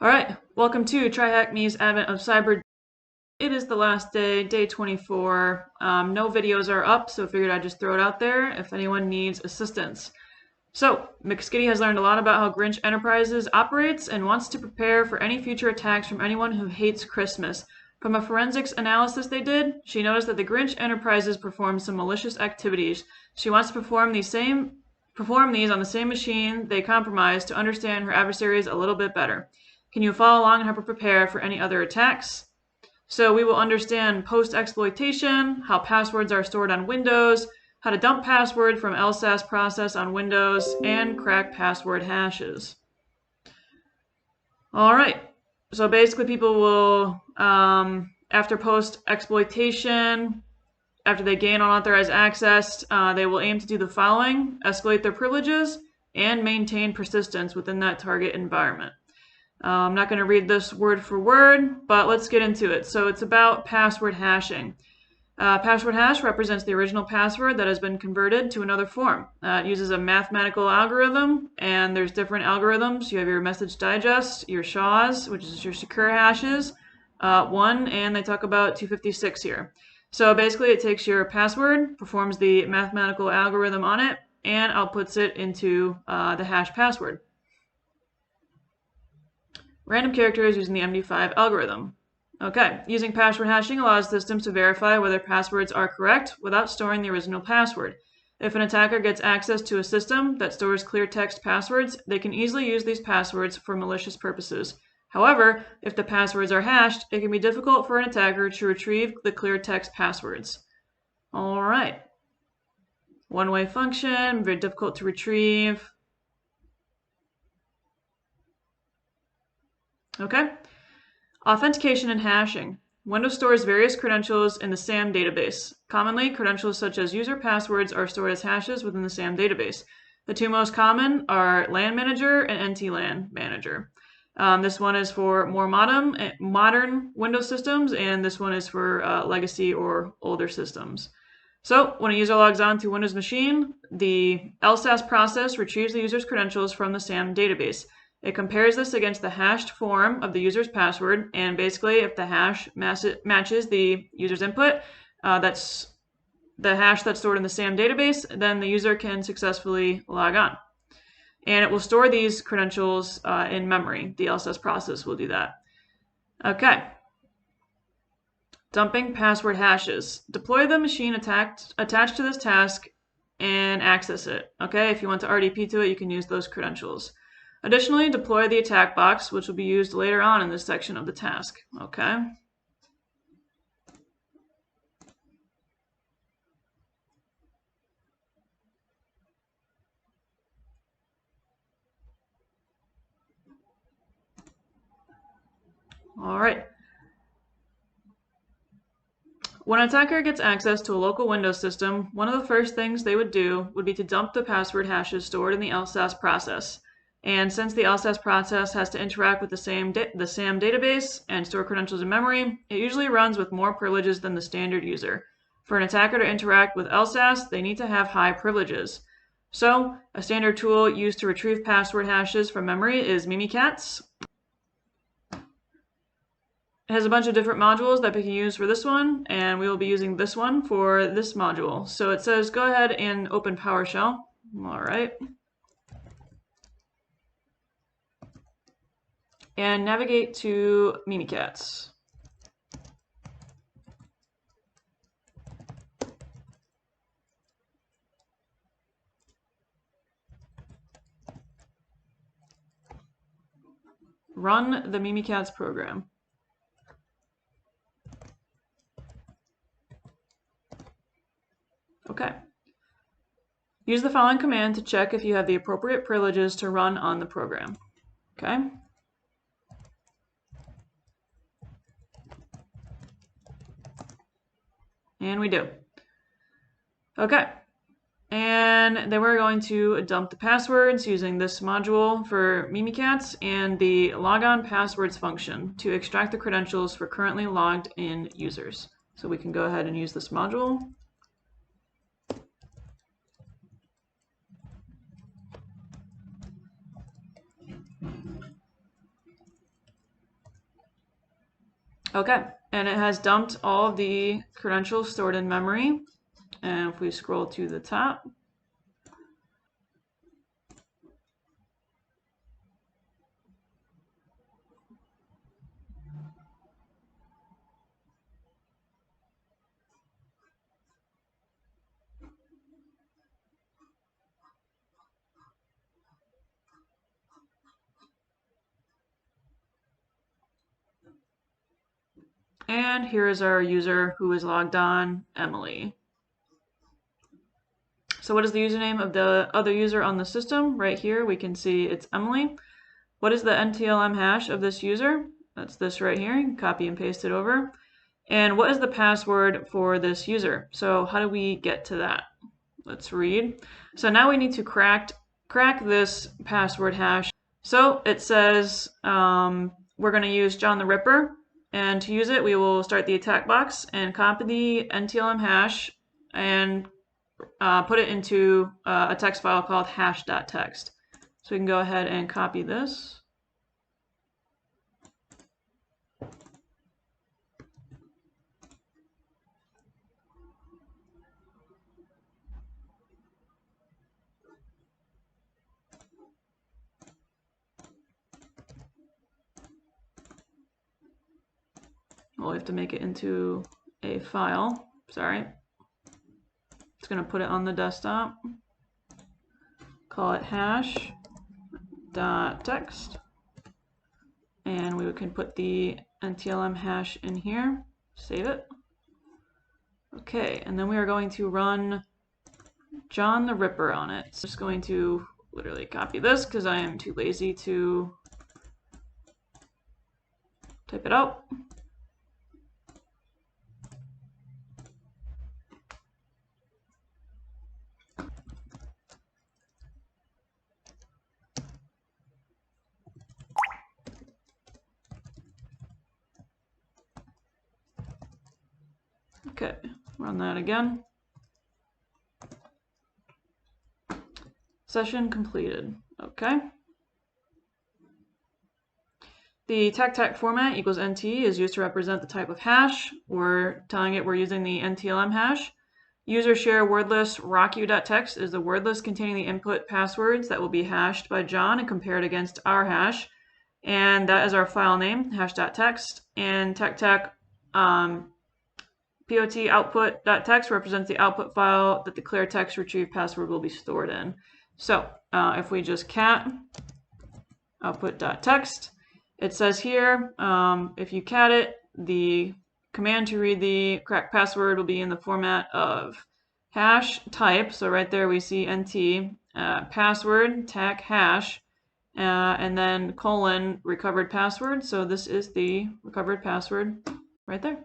Alright, welcome to TryHackMe's Advent of Cyber. It is the last day, day 24. No videos are up, so I figured I'd just throw it out there if anyone needs assistance. So, McSkitty has learned a lot about how Grinch Enterprises operates and wants to prepare for any future attacks from anyone who hates Christmas. From a forensics analysis they did, she noticed that the Grinch Enterprises perform some malicious activities. She wants to perform these on the same machine they compromised to understand her adversaries a little bit better. Can you follow along and help her prepare for any other attacks? So we will understand post-exploitation, how passwords are stored on Windows, how to dump password from LSAS process on Windows, and crack password hashes. All right, so basically people will, after post-exploitation, after they gain unauthorized access, they will aim to do the following: escalate their privileges and maintain persistence within that target environment. I'm not going to read this word for word, but let's get into it. So it's about password hashing. Password hash represents the original password that has been converted to another form. It uses a mathematical algorithm, and there's different algorithms. You have your message digest, your SHAs, which is your secure hashes, and they talk about 256 here. So basically it takes your password, performs the mathematical algorithm on it, and outputs it into the hash password. Random characters using the MD5 algorithm. Okay, using password hashing allows systems to verify whether passwords are correct without storing the original password. If an attacker gets access to a system that stores clear text passwords, they can easily use these passwords for malicious purposes. However, if the passwords are hashed, it can be difficult for an attacker to retrieve the clear text passwords. All right. One-way function, very difficult to retrieve. Okay. Authentication and hashing. Windows stores various credentials in the SAM database. Commonly, credentials such as user passwords are stored as hashes within the SAM database. The two most common are LAN Manager and NT-LAN Manager. This one is for more modern Windows systems, and this one is for legacy or older systems. So when a user logs on to a Windows machine, the LSAS process retrieves the user's credentials from the SAM database. It compares this against the hashed form of the user's password, and basically if the hash matches the user's input, that's the hash that's stored in the SAM database, then the user can successfully log on. And it will store these credentials in memory. The LSAS process will do that. Okay. Dumping password hashes. Deploy the machine attached to this task and access it. Okay, if you want to RDP to it, you can use those credentials. Additionally, deploy the attack box, which will be used later on in this section of the task. Okay. All right. When an attacker gets access to a local Windows system, one of the first things they would do would be to dump the password hashes stored in the LSAS process. And since the LSAS process has to interact with the SAM database and store credentials in memory, it usually runs with more privileges than the standard user. For an attacker to interact with LSAS, they need to have high privileges. So, a standard tool used to retrieve password hashes from memory is Mimikatz. It has a bunch of different modules that we can use for this one, and we will be using this one for this module. So it says go ahead and open PowerShell. All right. And navigate to Mimikatz. Run the Mimikatz program. Okay. Use the following command to check if you have the appropriate privileges to run on the program. Okay. And we do. Okay. And then we're going to dump the passwords using this module for Mimikatz and the logon passwords function to extract the credentials for currently logged in users. So we can go ahead and use this module. Okay, and it has dumped all of the credentials stored in memory. And if we scroll to the top, and here is our user who is logged on, Emily. So what is the username of the other user on the system? Right here we can see it's Emily. What is the NTLM hash of this user? That's this right here. You can copy and paste it over. And what is the password for this user? So how do we get to that? Let's read. So now we need to crack this password hash. So it says we're going to use John the Ripper. And to use it, we will start the attack box and copy the NTLM hash and put it into a text file called hash.txt. So we can go ahead and copy this. Well, we have to make it into a file. Sorry. Just going to put it on the desktop. Call it hash.txt. And we can put the NTLM hash in here. Save it. Okay, and then we are going to run John the Ripper on it. So I'm just going to literally copy this because I am too lazy to type it out. Okay, run that again. Session completed. Okay. The TAC format equals NT is used to represent the type of hash. We're telling it we're using the NTLM hash. User share wordlist rocku.txt is the word list containing the input passwords that will be hashed by John and compared against our hash. And that is our file name, hash.txt. And TAC POT output.txt represents the output file that the clear text retrieved password will be stored in. So if we just cat output.txt, it says here, if you cat it, the command to read the correct password will be in the format of hash type. So right there we see NT, password, TAC hash, and then colon recovered password. So this is the recovered password right there.